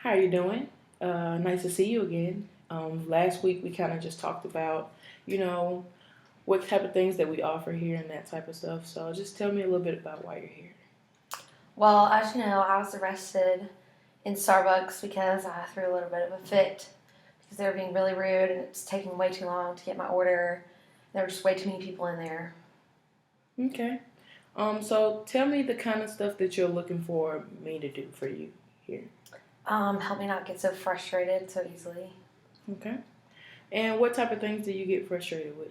How are you doing? Nice to see you again. Last week we kind of just talked about, you know, what type of things that we offer here and that type of stuff. So just tell me a little bit about why you're here. Well, as you know, I was arrested in Starbucks because I threw a little bit of a fit because they were being really rude and it's taking way too long to get my order. There were just way too many people in there. Okay. So tell me the kind of stuff that you're looking for me to do for you here. Help me not get so frustrated so easily. Okay. And what type of things do you get frustrated with?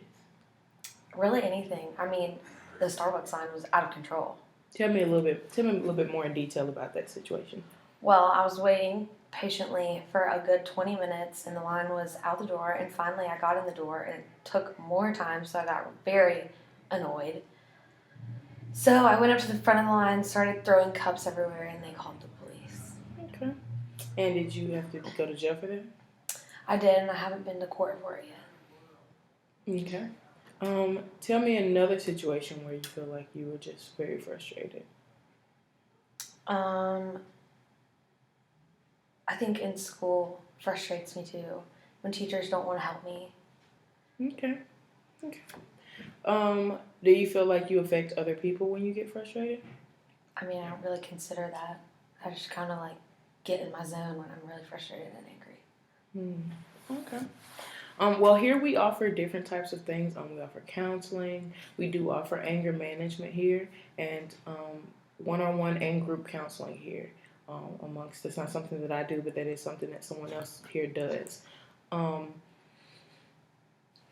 Really anything. The Starbucks line was out of control. Tell me a little bit. Tell me a little bit more in detail about that situation. Well, I was waiting patiently for a good 20 minutes and the line was out the door and finally I got in the door and it took more time so I got very annoyed. So I went up to the front of the line, started throwing cups everywhere, and they called the police. Okay. And did you have to go to jail for that? I did, and I haven't been to court for it yet. Okay. Tell me another situation where you feel like you were just very frustrated. Um, I think in school frustrates me too when teachers don't want to help me. Okay. Okay. Do you feel like you affect other people when you get frustrated? I don't really consider that. I just kind of like get in my zone when I'm really frustrated and angry. Okay. Well, here we offer different types of things. We offer counseling. We do offer anger management here, and one-on-one and group counseling here. Amongst it's not something that I do, but that is something that someone else here does. Um,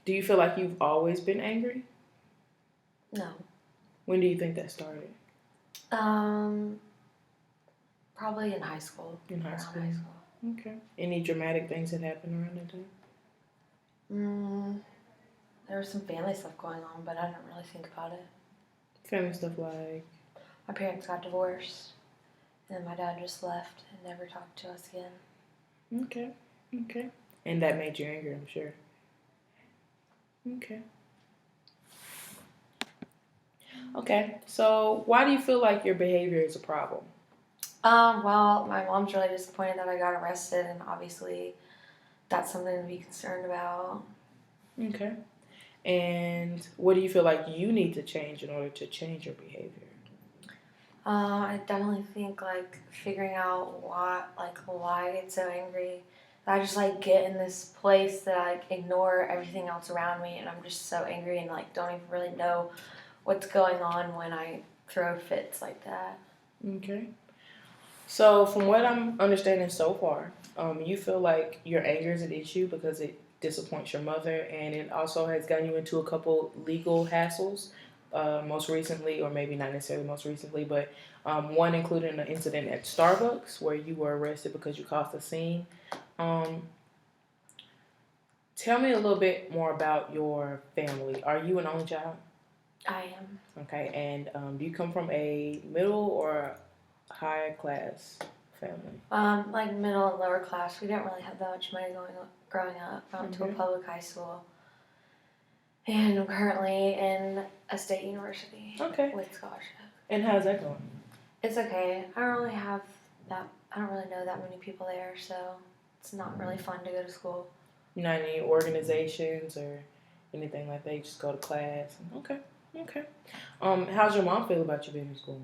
do you feel like you've always been angry? No. When do you think that started? Probably in high school. In high school. Okay. Any dramatic things that happened around that time? There was some family stuff going on, but I didn't really think about it. Family stuff like? My parents got divorced, and then my dad just left and never talked to us again. Okay. Okay. And that made you angry, I'm sure. Okay. Okay. So why do you feel like your behavior is a problem? Well, my mom's really disappointed that I got arrested, and obviously that's something to be concerned about. Okay. And what do you feel like you need to change in order to change your behavior? I definitely think figuring out why I get so angry. I just get in this place that I ignore everything else around me, and I'm just so angry and don't even really know what's going on when I throw fits like that. Okay. So from what I'm understanding so far, you feel like your anger is an issue because it disappoints your mother, and it also has gotten you into a couple legal hassles. Most recently, or maybe not necessarily most recently, but one including an incident at Starbucks where you were arrested because you caused a scene. Um, Tell me a little bit more about your family. Are you an only child? I am. Okay, and do you come from a middle or higher class family? Middle and lower class. We didn't really have that much money growing up. I went to a public high school. And I'm currently in a state university. Okay. With scholarship. And how's that going? It's okay. I don't really know that many people there, so it's not really fun to go to school. You not in any organizations or anything like that? You just go to class? Okay. Okay. How's your mom feel about you being in school?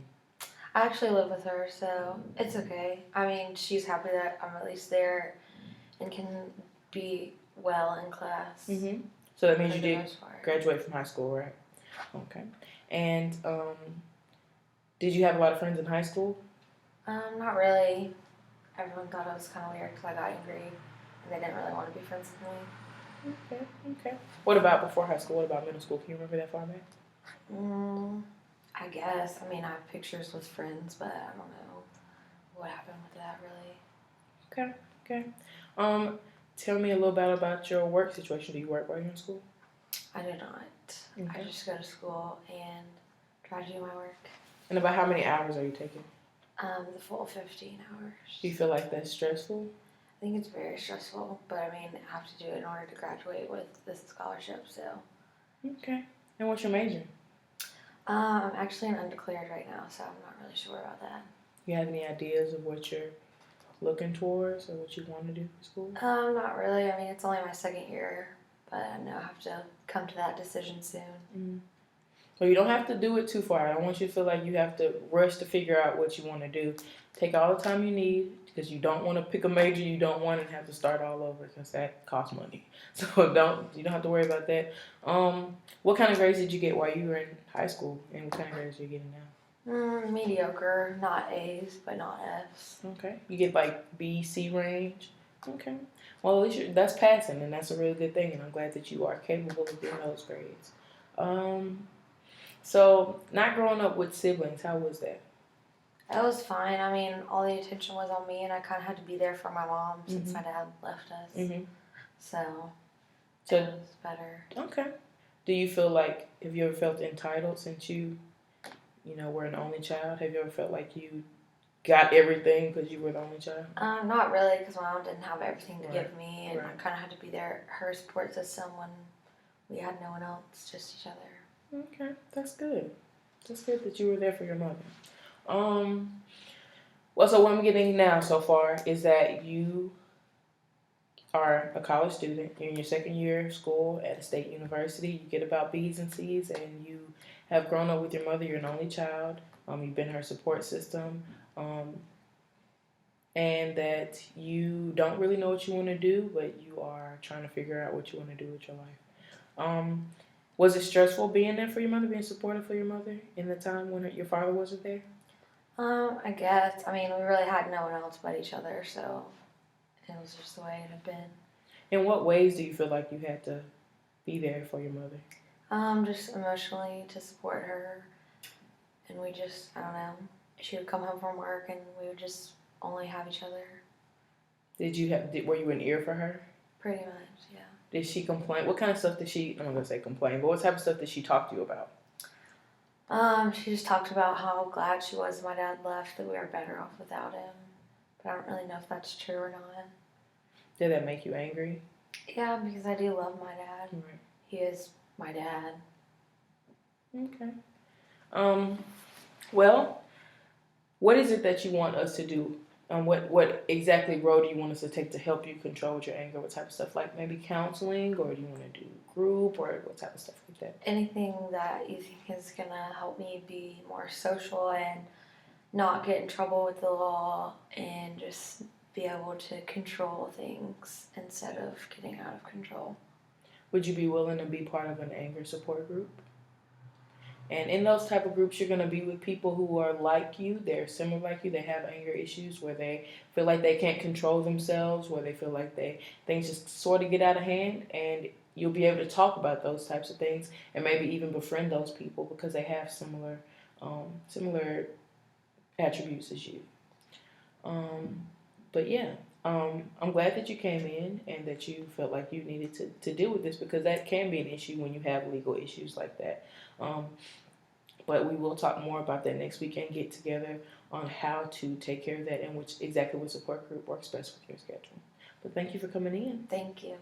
I actually live with her, so it's okay. She's happy that I'm at least there and can be well in class. Mm-hmm. So that means you did graduate from high school, right? Okay. And did you have a lot of friends in high school? Not really. Everyone thought it was kind of weird because I got angry and they didn't really want to be friends with me. Okay. Okay. What about before high school? What about middle school? Can you remember that far back? I guess. I have pictures with friends, but I don't know what happened with that really. Okay. Okay. Tell me a little bit about your work situation. Do you work while you're in school? I do not. Okay. I just go to school and try to do my work. And about how many hours are you taking? The full 15 hours. Do you feel like that's stressful? I think it's very stressful, but I have to do it in order to graduate with this scholarship, so. Okay. And what's your major? I'm actually an undeclared right now, so I'm not really sure about that. You have any ideas of what looking towards or what you want to do for school? Not really. I mean, it's only my second year, but I know I have to come to that decision soon. Mm-hmm. So you don't have to do it too far. I don't want you to feel like you have to rush to figure out what you want to do. Take all the time you need because you don't want to pick a major you don't want and have to start all over because that costs money. So you don't have to worry about that. What kind of grades did you get while you were in high school, and what kind of grades are you getting now? Mediocre, not A's, but not F's. Okay, you get like B, C range. Okay, well at least that's passing, and that's a really good thing. And I'm glad that you are capable of getting those grades. So not growing up with siblings, how was that? That was fine. I mean, all the attention was on me, and I kind of had to be there for my mom since my dad left us. Mm-hmm. So So it was better. okay. Do you feel like, have you ever felt entitled since you were an only child? Have you ever felt like you got everything because you were the only child? Not really, because my mom didn't have everything to Right. give me, and I Right. kind of had to be there, her support system when we had no one else, just each other. Okay, that's good. That's good that you were there for your mother. Well, so what I'm getting now so far is that you are a college student. You're in your second year of school at a state university. You get about B's and C's, and you have grown up with your mother. You're an only child. You've been her support system, and that you don't really know what you want to do, but you are trying to figure out what you want to do with your life. Was it stressful being there for your mother, being supportive for your mother in the time when your father wasn't there? I guess. I mean, we really had no one else but each other, so it was just the way it had been. In what ways do you feel like you had to be there for your mother? Just emotionally to support her, and we just, I don't know, she would come home from work and we would just only have each other. Were you an ear for her? Pretty much, yeah. Did she complain? What kind of stuff did she, I'm not gonna say complain, but what type of stuff did she talk to you about? She just talked about how glad she was my dad left, that we were better off without him. But I don't really know if that's true or not. Did that make you angry? Yeah, because I do love my dad. Right. He is my dad. Okay. Well, what is it that you want us to do? What exactly road do you want us to take to help you control your anger? What type of stuff? Like maybe counseling, or do you want to do group, or what type of stuff like that? Anything that you think is going to help me be more social and not get in trouble with the law and just be able to control things instead of getting out of control. Would you be willing to be part of an anger support group? And in those type of groups, you're going to be with people who are like you. They're similar like you. They have anger issues where they feel like they can't control themselves, where they feel like things just sort of get out of hand. And you'll be able to talk about those types of things and maybe even befriend those people because they have similar attributes as you. But yeah, I'm glad that you came in and that you felt like you needed to deal with this because that can be an issue when you have legal issues like that. But we will talk more about that next week and get together on how to take care of that and exactly what support group works best with your schedule. But thank you for coming in. Thank you.